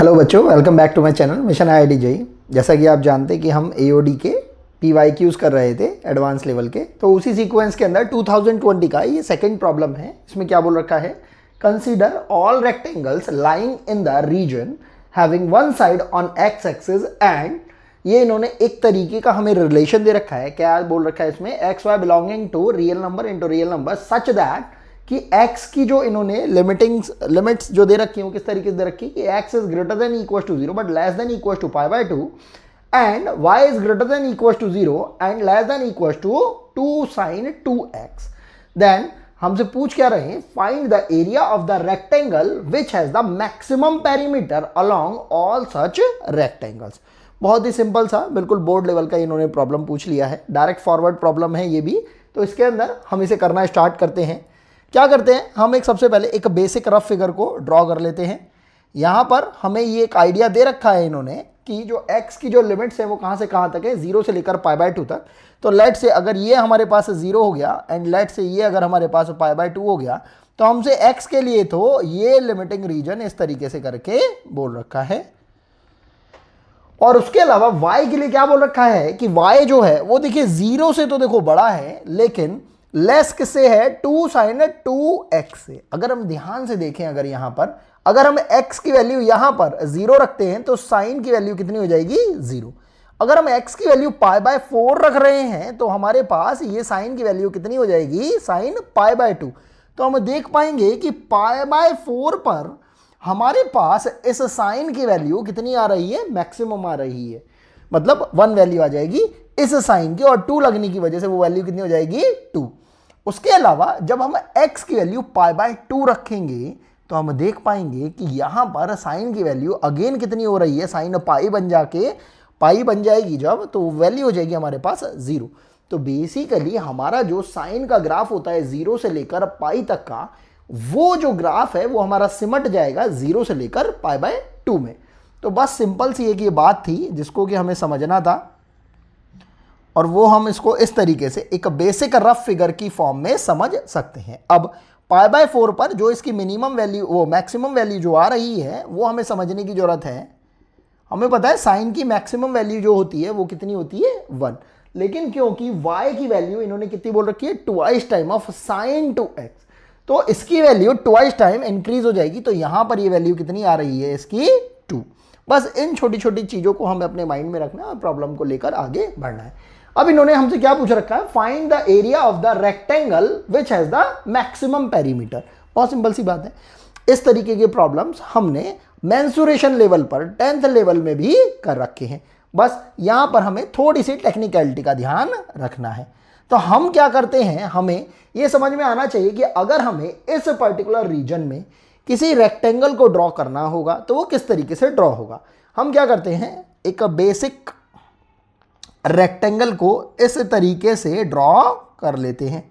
Hello बच्चों, welcome back to my channel mission IIT JEE. जैसा कि आप जानते हैं कि हम एओडी के पीवाईक्यूज कर रहे थे एडवांस लेवल के, तो उसी सीक्वेंस के अंदर 2020 का ये सेकंड प्रॉब्लम है। इसमें क्या बोल रखा है, consider all rectangles lying in the region having one side on x axis and ये इन्होंने एक तरीके का हमें रिलेशन दे रखा है। क्या बोल रखा है इसमें, x y belonging to real number into real number such that कि x की जो इन्होंने लिमिट्स जो दे रखी है वो किस तरीके से दे रखी है कि x is greater than equal to 0 but less than equal to pi by 2 and y is greater than equal to 0 and less than equal to 2 sin 2x। Then हमसे पूछ क्या रहे हैं, find the area of the rectangle which has the maximum perimeter along all such rectangles. बहुत ही simple सा, बिल्कुल board level का इन्होंने प्रॉब्लम पूछ लिया है, डायरेक्ट फॉरवर्ड प्रॉब्लम है ये भी। तो इसके अंदर हम इसे करना स्टार्ट करते हैं। क्या करते हैं, हम एक सबसे पहले एक बेसिक रफ फिगर को ड्रॉ कर लेते हैं। यहाँ पर हमें ये एक आइडिया दे रखा है इन्होंने कि जो x की जो लिमिट्स है वो कहाँ से कहाँ तक है, 0 से लेकर पाई बाय 2 तक। तो लेट से अगर ये हमारे पास 0 हो गया एंड लेट से ये अगर हमारे पास पाई बाय 2 हो गया, तो हमसे x के लिए तो ये लिमिटिंग रीजन इस तरीके से करके बोल रखा है। और उसके अलावा y के लिए क्या बोल रखा है कि y जो है वो देखिए 0 से तो देखो बड़ा है, लेकिन लेस किससे है, 2 sin 2x से। अगर हम ध्यान से देखें, अगर यहां पर अगर हम x की वैल्यू यहां पर 0 रखते हैं तो sin की वैल्यू कितनी हो जाएगी, 0। अगर हम x की वैल्यू पाई बाय 4 रख रहे हैं तो हमारे पास ये sin की वैल्यू कितनी हो जाएगी, sin पाई बाय 2। तो हम देख पाएंगे कि पाई बाय 4 पर हमारे पास इस sin की वैल्यू कितनी आ रही है, मैक्सिमम आ रही है, मतलब 1 वैल्यू आ जाएगी इस sin की, और 2 लगने की वजह से वो वैल्यू कितनी हो जाएगी, 2। उसके अलावा जब हम x की वैल्यू पाई बाय 2 रखेंगे तो हम देख पाएंगे कि यहां पर साइन की वैल्यू अगेन कितनी हो रही है, साइन पाई बन जाके पाई बन जाएगी जब, तो वैल्यू हो जाएगी हमारे पास 0। तो बेसिकली हमारा जो साइन का ग्राफ होता है 0 से लेकर पाई तक का, वो जो ग्राफ है वो हमारा सिमट जाएगा 0 से लेकर पाई बाय 2 में। तो बस सिंपल सी एक ये बात थी जिसको कि हमें समझना था, और वो हम इसको इस तरीके से एक बेसिक रफ फिगर की फॉर्म में समझ सकते हैं। अब पाई बाय 4 पर जो इसकी मिनिमम वैल्यू वो मैक्सिमम वैल्यू जो आ रही है वो हमें समझने की जरूरत है। हमें पता है साइन की मैक्सिमम वैल्यू जो होती है वो कितनी होती है, 1। लेकिन क्योंकि y की वैल्यू इन्होंने कितनी बोल रखी है, twice time of sin 2x, तो इसकी वैल्यू ट्वाइस टाइम इंक्रीज हो जाएगी। तो यहां पर ये वैल्यू कितनी आ रही है इसकी, 2। बस इन छोटी छोटी चीजों को हमें अपने माइंड में रखना और प्रॉब्लम को लेकर आगे बढ़ना है। अब इन्होंने हमसे क्या पूछ रखा है, find the area of the rectangle which has the maximum perimeter. बहुत सिंपल सी बात है, इस तरीके के प्रॉब्लम्स हमने मेंसुरेशन लेवल पर 10th लेवल में भी कर रखे हैं। बस यहां पर हमें थोड़ी सी टेक्निकलिटी का ध्यान रखना है। तो हम क्या करते हैं, हमें यह समझ में आना चाहिए कि अगर हमें इस पर्टिकुलर रीजन में किसी रेक्टेंगल को ड्रॉ करना होगा तो वो किस तरीके से ड्रॉ होगा। हम क्या करते हैं, एक बेसिक रेक्टेंगल को इस तरीके से ड्रॉ कर लेते हैं।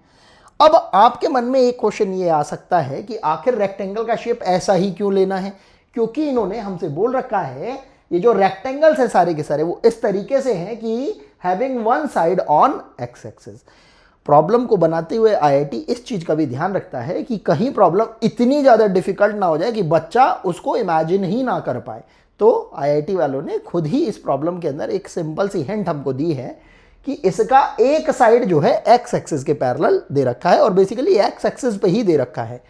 अब आपके मन में एक क्वेश्चन ये आ सकता है कि आखिर रेक्टेंगल का शेप ऐसा ही क्यों लेना है, क्योंकि इन्होंने हमसे बोल रखा है ये जो रेक्टेंगल्स है सारे के सारे वो इस तरीके से हैं कि having one side on x axis. Problem को बनाते हुए आईआईटी इस चीज का भी ध्यान रखता है कि कहीं प्रॉब्लम इतनी ज्यादा डिफिकल्ट ना हो जाए कि बच्चा उसको इमेजिन ही ना कर पाए। तो आईआईटी वालों ने खुद ही इस प्रॉब्लम के अंदर एक सिंपल सी हिंट हमको दी है कि इसका एक साइड जो है एक्स एक्सिस के पैरेलल दे रखा है, और बेसिकली एक्स एक्सिस पे ही दे रखा है।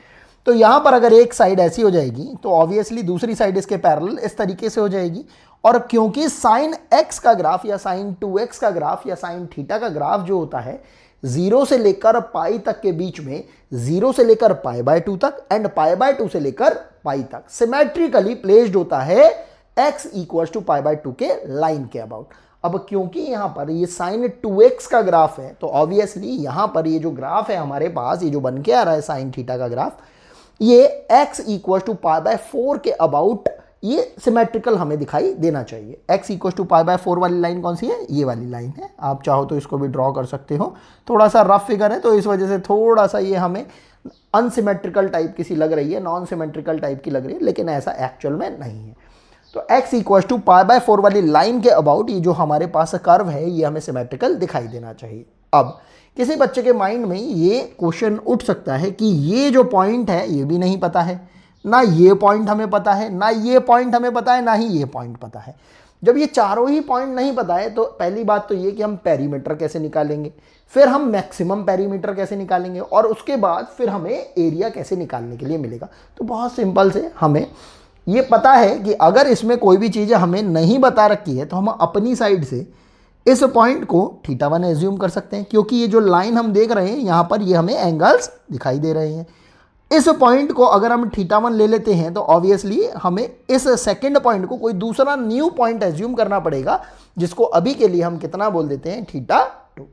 तो यहां पर अगर एक साइड ऐसी हो जाएगी तो ऑब्वियसली दूसरी साइड इसके पैरेलल इस तरीके से हो जाएगी। और क्योंकि साइन एक्स का ग्राफ या साइन 2x का ग्राफ या साइन थीटा का ग्राफ जो होता है 0 से लेकर पाई तक के बीच में, 0 से लेकर पाई बाय 2 तक एंड पाई बाय 2 से लेकर पाई तक सिमेट्रिकली प्लेस्ड होता है x equal to pi by 2 के लाइन के अबाउट। अब क्योंकि यहां पर ये साइन 2x का ग्राफ है तो ऑब्वियसली यहां पर ये जो ग्राफ है हमारे पास, ये जो बन के आ रहा है साइन थीटा का ग्राफ, ये x equal to pi by 4 के अबाउट ये सिमेट्रिकल हमें दिखाई देना चाहिए। x equal to pi by 4 वाली लाइन कौन सी है, ये वाली लाइन है। आप चाहो तो इसको भी ड्रॉ कर सकते हो, थोड़ा सा रफ फिगर है तो इस वजह से थोड़ा सा ये हमें अनसिमेट्रिकल टाइप की सी लग रही है, नॉन सिमेट्रिकल टाइप की लग रही है, लेकिन ऐसा एक्चुअल में नहीं है। तो x equal to pi by 4 वाली लाइन के अबाउट ये जो हमारे पास कर्व है ये हमें सिमेट्रिकल दिखाई देना चाहिए। अब किसी बच्चे के माइंड में ये क्वेश्चन उठ सकता है कि ये जो पॉइंट है ये भी नहीं पता है, ना ये पॉइंट हमें पता है, ना ये पॉइंट हमें पता है, ना ही ये पॉइंट पता है। जब ये चारों ही पॉइंट नहीं पता है तो पहली बात तो ये कि हम पेरीमीटर कैसे निकालेंगे, फिर हम मैक्सिमम पेरीमीटर कैसे निकालेंगे, और उसके बाद फिर हमें एरिया कैसे निकालने के लिए मिलेगा। तो बहुत सिंपल से हमें ये पता है कि अगर इसमें कोई भी चीज़ हमें नहीं बता रखी है तो हम अपनी साइड से इस पॉइंट को θ1 एज्यूम कर सकते हैं, क्योंकि ये जो लाइन हम देख रहे हैं यहाँ पर ये हमें एंगल्स दिखाई दे रहे हैं। इस पॉइंट को अगर हम θ1 ले लेते हैं तो ऑब्वियसली हमें इस सेकंड पॉइंट को कोई दूसरा न्यू पॉइंट एज्यूम करना पड़ेगा, जिसको अभी के लिए हम कितना बोल देते हैं, θ2।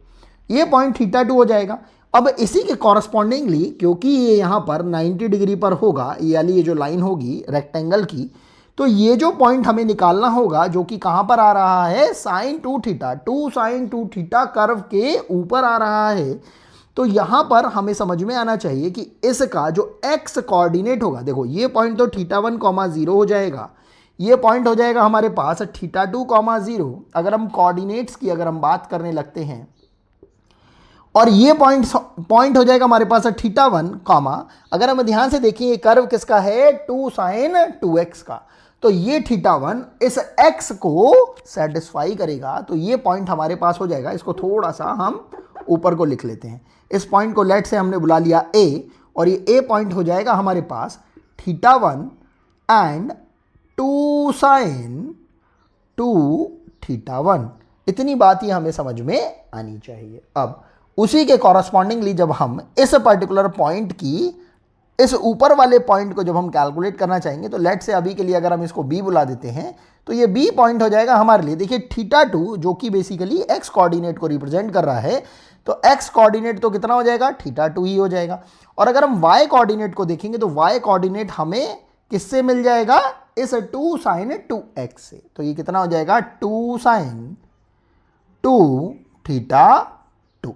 ये पॉइंट θ2 हो जाएगा। अब इसी के कॉरस्पॉन्डिंगली क्योंकि ये यहाँ पर 90 डिग्री पर होगा, यानी ये जो लाइन होगी रेक्टेंगल की, तो ये जो पॉइंट हमें निकालना होगा जो कि कहाँ पर आ रहा है, sin 2θ, 2 sin 2θ कर्व के ऊपर आ रहा है। तो यहाँ पर हमें समझ में आना चाहिए कि इसका जो x कोऑर्डिनेट होगा, देखो ये पॉइंट तो θ1, 0 हो जाएगा, ये पॉइंट हो जाएगा हमारे पास θ2, 0। अगर हम कोऑर्डिनेट्स की अगर हम बात करने लगते हैं, और ये पॉइंट हो जाएगा हमारे पास θ1, अगर हम ध्यान से देखिए ये कर्व किसका है, 2 sin 2x का। तो ये θ1 इस x को सेटिस्फाई करेगा, तो ये पॉइंट हमारे पास हो जाएगा। इसको थोड़ा सा हम ऊपर को लिख लेते हैं। इस पॉइंट को लेट से हमने बुला लिया a, और ये a पॉइंट हो जाएगा हमारे पास θ1 एंड 2 sin 2θ1। इतनी बात ही हमें समझ में आनी चाहिए। अब उसी के कॉरस्पॉन्डिंगली जब हम इस पर्टिकुलर पॉइंट की इस ऊपर वाले पॉइंट को जब हम कैलकुलेट करना चाहेंगे, तो लेट से अभी के लिए अगर हम इसको b बुला देते हैं, तो ये b पॉइंट हो जाएगा हमारे लिए, देखिए θ2 जो कि बेसिकली x कोऑर्डिनेट को रिप्रेजेंट कर रहा है। तो x कोऑर्डिनेट तो कितना हो जाएगा, θ2 ही हो जाएगा। और अगर हम y कोऑर्डिनेट को देखेंगे तो y कोऑर्डिनेट हमें किससे मिल जाएगा, इस 2 sin 2x से। तो ये कितना हो जाएगा, 2 sin 2θ2।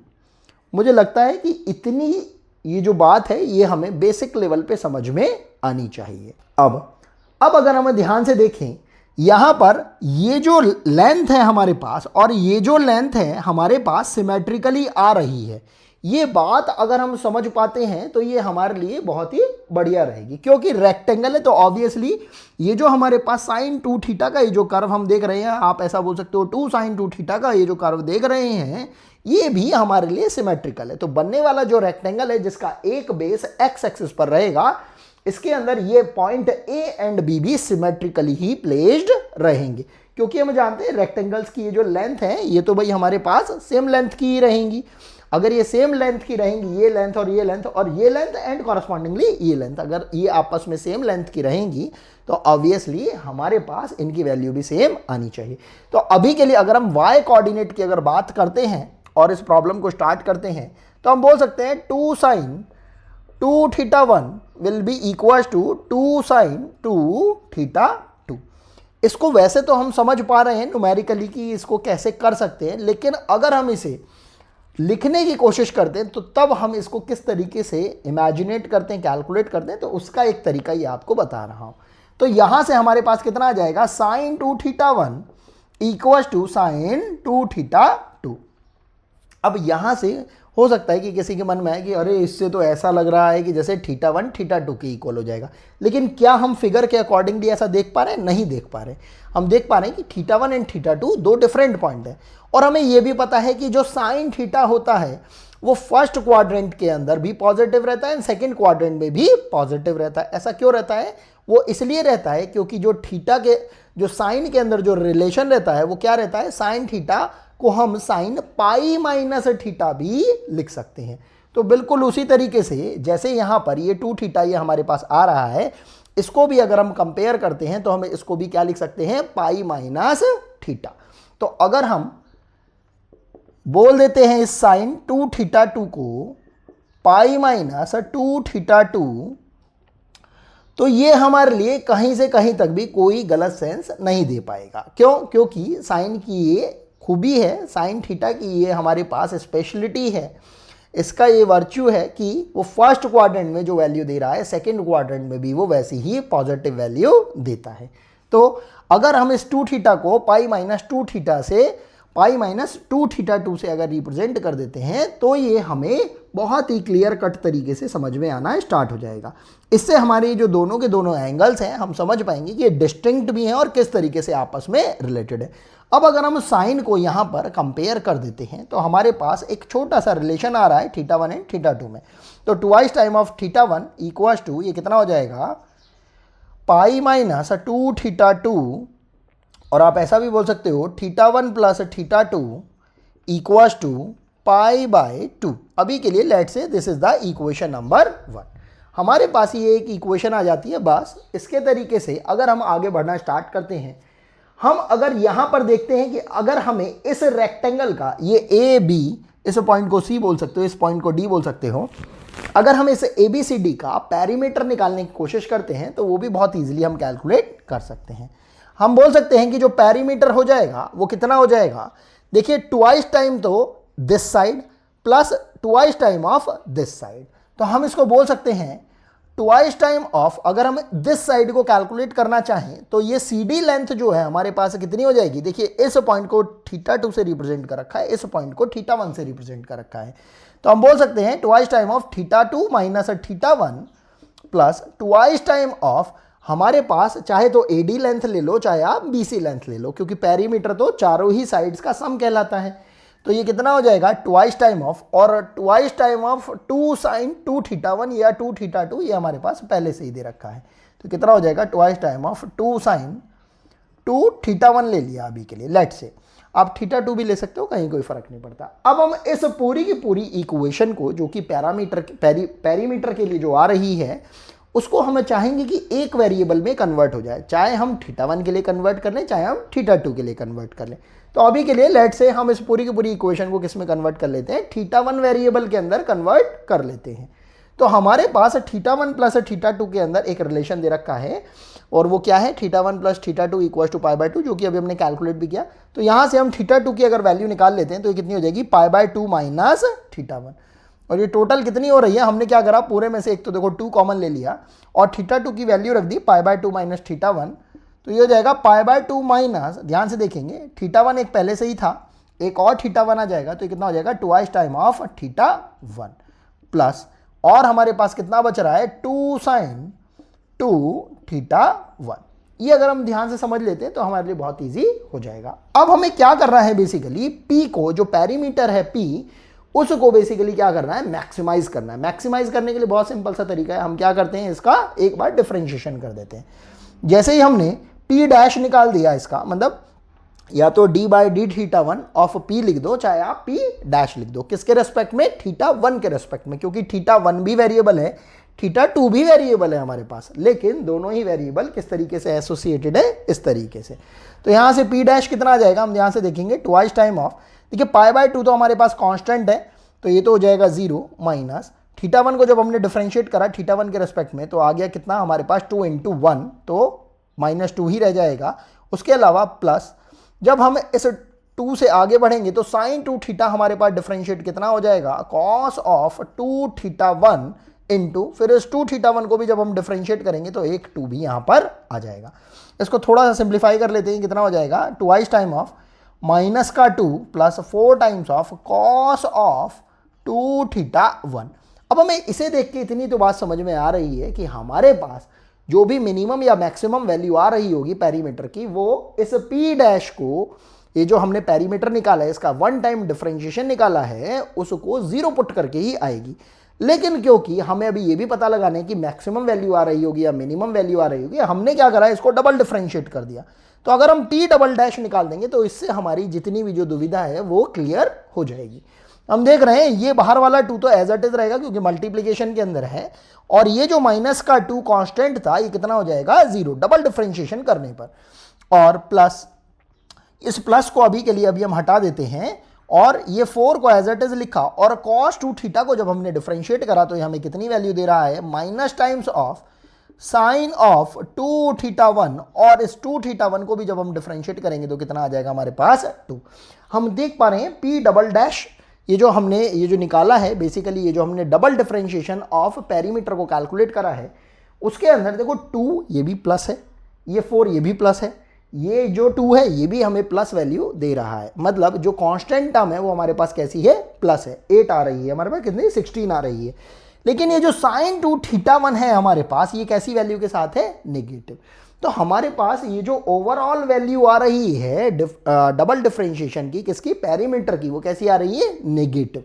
मुझे लगता है कि इतनी ये जो बात है ये हमें बेसिक लेवल पे समझ में आनी चाहिए। अब अगर हम ध्यान से देखें, यहाँ पर ये जो लेंथ है हमारे पास और ये जो लेंथ है हमारे पास सिमेट्रिकली आ रही है। ये बात अगर हम समझ पाते हैं तो ये हमारे लिए बहुत ही बढ़िया रहेगी, क्योंकि रेक्टेंगल है तो ऑब्वियसली ये जो हमारे पास sin 2θ का ये जो कर्व हम देख रहे हैं, आप ऐसा बोल सकते हो 2 sin 2θ का ये जो कर्व देख रहे हैं, ये भी हमारे लिए सिमेट्रिकल है। तो बनने वाला जो रेक्टेंगल है जिसका एक बेस x एक्सिस पर रहेगा, इसके अंदर ये पॉइंट a एंड b भी सिमेट्रिकली ही प्लेस्ड रहेंगे, क्योंकि हम जानते हैं रेक्टेंगल्स की ये जो लेंथ है ये तो भाई हमारे पास सेम लेंथ की ही रहेंगी। अगर ये सेम लेंथ की रहेंगी, ये लेंथ और ये लेंथ और ये लेंथ एंड कॉरस्पॉन्डिंगली ये लेंथ, अगर ये आपस में सेम लेंथ की रहेंगी तो ऑब्वियसली हमारे पास इनकी वैल्यू भी सेम आनी चाहिए। तो अभी के लिए अगर हम y कोऑर्डिनेट की अगर बात करते हैं और इस प्रॉब्लम को स्टार्ट करते हैं, तो हम बोल सकते हैं 2 sin 2θ1 will be equal to 2 sin 2θ2। इसको वैसे तो हम समझ पा रहे हैं न्यूमेरिकली कि इसको कैसे कर सकते हैं, लेकिन अगर हम इसे लिखने की कोशिश करते हैं तो तब हम इसको किस तरीके से इमेजिनेट करते हैं, कैलकुलेट करते हैं, तो उसका एक तरीका ये आपको बता रहा हूं। तो यहां से हमारे पास कितना आ जाएगा, sin 2θ1 इक्वल टू sin 2θ2। अब यहां से हो सकता है कि किसी के मन में आए कि अरे इससे तो ऐसा लग रहा है कि जैसे θ1 θ2 के इक्वल हो जाएगा, लेकिन क्या हम फिगर के अकॉर्डिंगली ऐसा देख पा रहे हैं? नहीं देख पा रहे। हम देख पा रहे हैं कि θ1 एंड θ2 दो डिफरेंट पॉइंट है, और हमें यह भी पता है कि जो sin θ होता है वो फर्स्ट क्वाड्रेंट के अंदर भी पॉजिटिव रहता है एंड सेकेंड क्वाड्रेंट में भी पॉजिटिव रहता है। ऐसा क्यों रहता है? वो इसलिए रहता है क्योंकि जो थीटा के जो साइन के अंदर जो रिलेशन रहता है वो क्या रहता है, साइन थीटा को हम साइन पाई माइनस थीटा भी लिख सकते हैं। तो बिल्कुल उसी तरीके से जैसे यहाँ पर ये 2 थीटा ये हमारे पास आ रहा है, इसको भी अगर हम कंपेयर करते हैं तो हम इसको भी क्या लिख सकते हैं, पाई माइनस थीटा। तो अगर हम बोल देते हैं इस साइन 2 थीटा 2 को पाई माइनस 2 थीटा 2, तो ये हमारे लिए कहीं से कहीं तक भी कोई गलत सेंस नहीं दे पाएगा। क्यों? क्योंकि साइन की ये खूबी है, साइन थीटा की ये हमारे पास स्पेशलिटी है, इसका ये वर्च्यू है कि वो फर्स्ट क्वाड्रेंट में जो वैल्यू दे रहा है सेकंड क्वाड्रेंट में भी वो वैसी ही पॉजिटिव वैल्यू देता है। तो अगर हम इस 2 थीटा को पाई माइनस 2 थीटा से पाई माइनस 2 थीटा 2 से अगर रिप्रेजेंट कर देते हैं तो ये हमें बहुत ही क्लियर कट तरीके से समझ में आना स्टार्ट हो जाएगा। इससे हमारे जो दोनों के दोनों एंगल्स हैं हम समझ पाएंगे कि ये डिस्टिंक्ट भी हैं और किस तरीके से आपस में रिलेटेड है। अब अगर हम साइन को यहाँ पर कंपेयर कर देते हैं तो हमारे पास एक छोटा सा रिलेशन आ रहा है θ1 एंड θ2 में। तो twice time of θ1 equals to ये कितना हो जाएगा पाई माइनस 2θ2, और आप ऐसा भी बोल सकते हो θ1 plus θ2 equals to pi by 2। अभी के लिए let's say this is the equation number 1। हमारे पास ये एक इक्वेशन आ जाती है। बस इसके तरीके से अगर हम आगे बढ़ना स्टार्ट करते हैं, हम अगर यहाँ पर देखते हैं कि अगर हमें इस रेक्टेंगल का ये ए बी, इस पॉइंट को सी बोल सकते हो, इस पॉइंट को डी बोल सकते हो, अगर हम इस ए बी सी डी का पैरीमीटर निकालने की कोशिश करते हैं तो वो भी बहुत ईजिली हम कैलकुलेट कर सकते हैं। हम बोल सकते हैं कि जो पैरीमीटर हो जाएगा वो कितना हो जाएगा, देखिए ट्वाइस टाइम तो this side plus twice time of this side. तो हम इसको बोल सकते हैं ट्वाइस टाइम ऑफ, अगर हम दिस साइड को कैलकुलेट करना चाहें तो ये सी डी लेंथ जो है हमारे पास कितनी हो जाएगी, देखिए इस पॉइंट को θ2 से रिप्रेजेंट कर रखा है, इस पॉइंट को θ1 से रिप्रेजेंट कर रखा है। तो हम बोल सकते हैं twice time of θ2 minus θ1 plus twice time of, हमारे पास चाहे तो ए डी लेंथ ले लो चाहे आप बी सी लेंथ ले लो, क्योंकि पैरीमीटर तो चारों ही साइड्स का सम कहलाता है। तो ये कितना हो जाएगा ट्वाइस टाइम ऑफ, और ट्वाइस टाइम ऑफ 2 sin 2θ1 या 2θ2, ये हमारे पास पहले से ही दे रखा है। तो कितना हो जाएगा ट्वाइस टाइम ऑफ 2 sin 2θ1 ले लिया अभी के लिए, लेट से आप θ2 भी ले सकते हो, कहीं कोई फर्क नहीं पड़ता। अब हम इस पूरी की पूरी इक्वेशन को जो कि पैरीमीटर के लिए जो आ रही है उसको हम चाहेंगे कि एक वेरिएबल में कन्वर्ट हो जाए, चाहे हम θ1 के लिए कन्वर्ट कर लें चाहे हम θ2 के लिए कन्वर्ट कर लें। तो अभी के लिए लेट से हम इस पूरी की पूरी इक्वेशन को किस में कन्वर्ट कर लेते हैं, θ1 वेरिएबल के अंदर कन्वर्ट कर लेते हैं। तो हमारे पास θ1 प्लस θ2 के अंदर एक रिलेशन दे रखा है, और वो क्या है θ1 प्लस θ2 इक्वल टू π/2, जो कि अभी हमने कैलकुलेट भी किया। तो यहाँ से हम θ2 की अगर वैल्यू निकाल लेते हैं तो ये कितनी हो जाएगी π/2 माइनस θ1। और ये टोटल कितनी हो रही है, हमने क्या करा पूरे में से एक तो देखो 2 कॉमन ले लिया और θ2 की वैल्यू रख दी π/2 माइनस θ1। तो ये हो जाएगा π/2 माइनस, ध्यान से देखेंगे θ1 एक पहले से ही था, एक और θ1 आ जाएगा, तो कितना हो जाएगा ट्वाइस टाइम ऑफ θ1 प्लस, और हमारे पास कितना बच रहा है 2 sin 2θ1। ये अगर हम ध्यान से समझ लेते हैं तो हमारे लिए बहुत ईजी हो जाएगा। अब हमें क्या करना है, बेसिकली P को, जो पैरीमीटर है P, उसको बेसिकली क्या करना है, मैक्सिमाइज करना है। मैक्सिमाइज करने के लिए बहुत सिंपल सा तरीका है, हम क्या करते हैं इसका एक बार डिफरेंशिएशन कर देते हैं। जैसे ही हमने P डैश निकाल दिया, इसका मतलब या तो d/dθ1 ऑफ P लिख दो चाहे आप P डैश लिख दो, किसके रेस्पेक्ट में, θ1 के रेस्पेक्ट में, क्योंकि θ1 भी वेरिएबल है θ2 भी वेरिएबल है हमारे पास, लेकिन दोनों ही वेरिएबल किस तरीके से एसोसिएटेड है, इस तरीके से। तो यहाँ से P डैश कितना आ जाएगा, हम यहाँ से देखेंगे ट्वाइस टाइम ऑफ, देखिए π/2 तो हमारे पास कांस्टेंट है तो ये तो हो जाएगा 0 माइनस θ1 को जब हमने डिफरेंशिएट करा θ1 के रेस्पेक्ट में तो आ गया कितना हमारे पास 2 × 1, तो -2 ही रह जाएगा। उसके अलावा प्लस जब हम इस 2 से आगे बढ़ेंगे तो sin 2θ हमारे पास डिफरेंशिएट कितना हो जाएगा, cos ऑफ 2θ1 इंटू, फिर इस 2θ1 को भी जब हम डिफरेंशिएट करेंगे तो एक 2 भी यहाँ पर आ जाएगा। इसको थोड़ा सा सिंप्लीफाई कर लेते हैं, कितना हो जाएगा ट्वाइस टाइम ऑफ माइनस का 2 plus 4 times of cos of 2θ1। अब हमें इसे देख के इतनी तो बात समझ में आ रही है कि हमारे पास जो भी मिनिमम या मैक्सिमम वैल्यू आ रही होगी पैरीमीटर की, वो इस P डैश को, ये जो हमने पैरीमीटर निकाला है इसका वन टाइम डिफरेंशिएशन निकाला है, उसको 0 पुट करके ही आएगी। लेकिन क्योंकि हमें अभी ये भी पता लगाना है कि मैक्सिमम वैल्यू आ रही होगी या मिनिमम वैल्यू आ रही होगी, हमने क्या करा है इसको डबल डिफरेंशिएट कर दिया। तो अगर हम P डबल डैश निकाल देंगे तो इससे हमारी जितनी भी जो दुविधा है वो क्लियर हो जाएगी। हम देख रहे हैं ये बाहर वाला 2 तो एज इट इज रहेगा क्योंकि मल्टीप्लिकेशन के अंदर है, और ये जो माइनस का 2 कांस्टेंट था ये कितना हो जाएगा 0 डबल डिफरेंशिएशन करने पर, और प्लस, इस प्लस को अभी के लिए अभी हम हटा देते हैं और ये 4 को एज इट इज लिखा, और cos 2θ को जब हमने डिफरेंशिएट करा तो ये हमें कितनी वैल्यू दे रहा है, minus times of sine of 2θ1, और इस 2θ1 को भी जब हम डिफरेंशिएट करेंगे तो कितना आ जाएगा हमारे पास 2। हम देख पा रहे हैं P डबल डैश, ये जो हमने ये जो निकाला है बेसिकली, ये जो हमने डबल डिफरेंशिएशन ऑफ पैरीमीटर को कैलकुलेट करा है, उसके अंदर देखो 2 ये भी प्लस है, ये 4 ये भी प्लस है, ये जो 2 है ये भी हमें प्लस वैल्यू दे रहा है, मतलब जो कांस्टेंट टर्म है वो हमारे पास कैसी है, प्लस है। 8 आ रही है हमारे पास, कितनी 16 आ रही है। लेकिन ये जो साइन 2 थीटा 1 है हमारे पास, ये कैसी वैल्यू के साथ है, नेगेटिव। तो हमारे पास ये जो ओवरऑल वैल्यू आ रही है डबल डिफरेंशिएशन की, किसकी, पेरीमीटर की, वो कैसी आ रही है, नेगेटिव।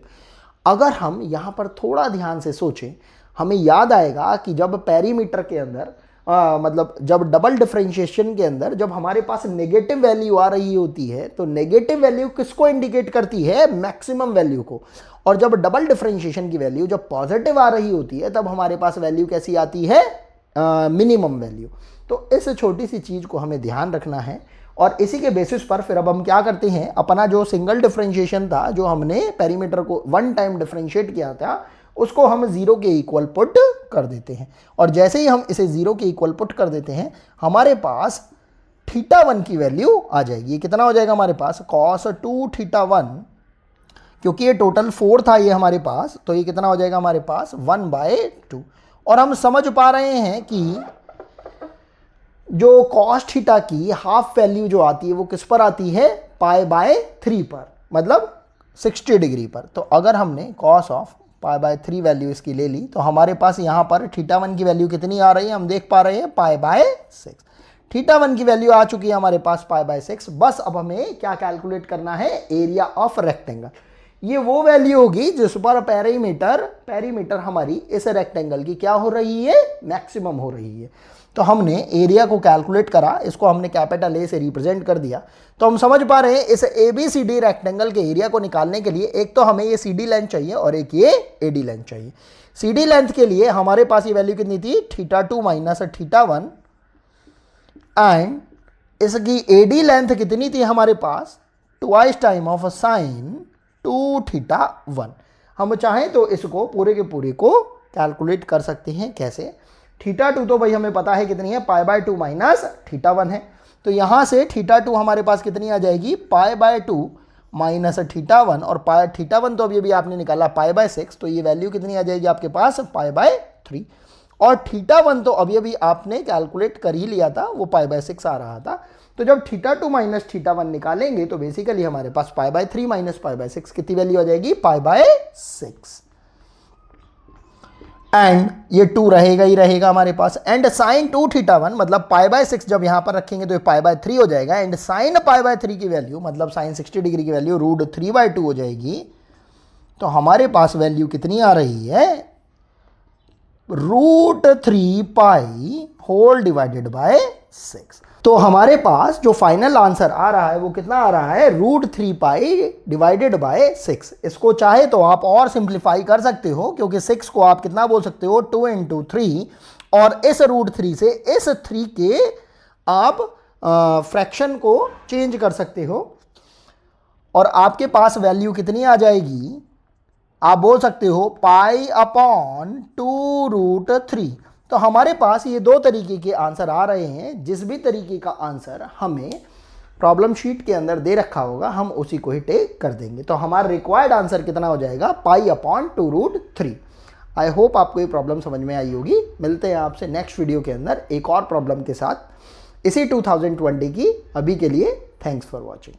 अगर हम यहाँ पर थोड़ा ध्यान से सोचें, हमें याद आएगा कि जब पेरीमीटर के अंदर मतलब जब डबल डिफरेंशिएशन के अंदर जब हमारे पास नेगेटिव वैल्यू आ रही होती है, तो नेगेटिव वैल्यू किसको इंडिकेट करती है, मैक्सिमम वैल्यू को। और जब डबल डिफरेंशिएशन की वैल्यू जब पॉजिटिव आ रही होती है, तब हमारे पास वैल्यू कैसी आती है, मिनिमम वैल्यू। तो इस छोटी सी चीज़ को हमें ध्यान रखना है, और इसी के बेसिस पर फिर अब हम क्या करते हैं, अपना जो सिंगल डिफरेंशिएशन था, जो हमने पेरीमीटर को 1 टाइम डिफरेंशिएट किया था, उसको हम 0 के इक्वल पुट कर देते हैं। और जैसे ही हम इसे 0 के इक्वल पुट कर देते हैं, हमारे पास थीटा 1 की वैल्यू आ जाएगी। ये कितना हो जाएगा हमारे पास, cos 2 थीटा 1, क्योंकि ये टोटल 4 था ये हमारे पास, तो ये कितना हो जाएगा हमारे पास 1/2। और हम समझ पा रहे हैं कि जो cos थीटा की हाफ वैल्यू जो आती है वो किस पर आती है, π/3 पर, मतलब 60 डिग्री पर। तो अगर हमने cos ऑफ π/3 वैल्यू इसकी ले ली, तो हमारे पास यहाँ पर थीटा 1 की वैल्यू कितनी आ रही है, हम देख पा रहे हैं π/6। थीटा 1 की वैल्यू आ चुकी है हमारे पास π/6। बस अब हमें क्या कैलकुलेट करना है, एरिया ऑफ रेक्टेंगल। ये वो वैल्यू होगी जिस पर पेरीमीटर हमारी इस रेक्टेंगल की क्या हो रही है, मैक्सिमम हो रही है। तो हमने एरिया को कैलकुलेट करा, इसको हमने कैपिटल ए से रिप्रेजेंट कर दिया। तो हम समझ पा रहे हैं इस ABCD रेक्टेंगल के एरिया को निकालने के लिए एक तो हमें ये CD लेंथ चाहिए और एक ये AD लेंथ चाहिए। CD लेंथ के लिए हमारे पास ये वैल्यू कितनी थी, थीटा 2 माइनस थीटा 1, एंड इसकी AD लेंथ कितनी थी हमारे पास, twice time of sine 2 theta 1। हम चाहें तो इसको पूरे के पूरे को कैलकुलेट कर सकते हैं। कैसे, थीटा 2 तो भाई हमें पता है कितनी है, π/2 माइनस थीटा 1 है। तो यहाँ से थीटा 2 हमारे पास कितनी आ जाएगी, π/2 माइनस थीटा 1, और थीटा 1 तो अभी आपने निकाला π/6, तो ये वैल्यू कितनी आ जाएगी आपके पास, π/3। और थीटा 1 तो अभी आपने कैलकुलेट कर ही लिया था, वो π/6 आ रहा था। तो जब थीटा 2 माइनस थीटा 1 निकालेंगे तो बेसिकली हमारे पास π/3 माइनस π/6 कितनी वैल्यू आ जाएगी, π/6। एंड ये 2 रहेगा ही रहेगा हमारे पास। एंड साइन 2 थीटा 1 मतलब π/6 जब यहां पर रखेंगे तो ये π/3 हो जाएगा। एंड साइन π/3 की वैल्यू मतलब साइन 60 डिग्री की वैल्यू √3/2 हो जाएगी। तो हमारे पास वैल्यू कितनी आ रही है, √3π होल डिवाइडेड बाय 6। तो हमारे पास जो फाइनल आंसर आ रहा है वो कितना आ रहा है, √3π डिवाइडेड बाय 6। इसको चाहे तो आप और सिंप्लीफाई कर सकते हो, क्योंकि 6 को आप कितना बोल सकते हो, 2 × 3, और इस √3 से इस 3 के आप फ्रैक्शन को चेंज कर सकते हो, और आपके पास वैल्यू कितनी आ जाएगी, आप बोल सकते हो π/2√3। तो हमारे पास ये 2 तरीके के आंसर आ रहे हैं। जिस भी तरीके का आंसर हमें प्रॉब्लम शीट के अंदर दे रखा होगा, हम उसी को ही टेक कर देंगे। तो हमारा रिक्वायर्ड आंसर कितना हो जाएगा, π/2√3। आई होप आपको ये प्रॉब्लम समझ में आई होगी। मिलते हैं आपसे नेक्स्ट वीडियो के अंदर एक और प्रॉब्लम के साथ, इसी 2020 की। अभी के लिए थैंक्स फॉर वॉचिंग।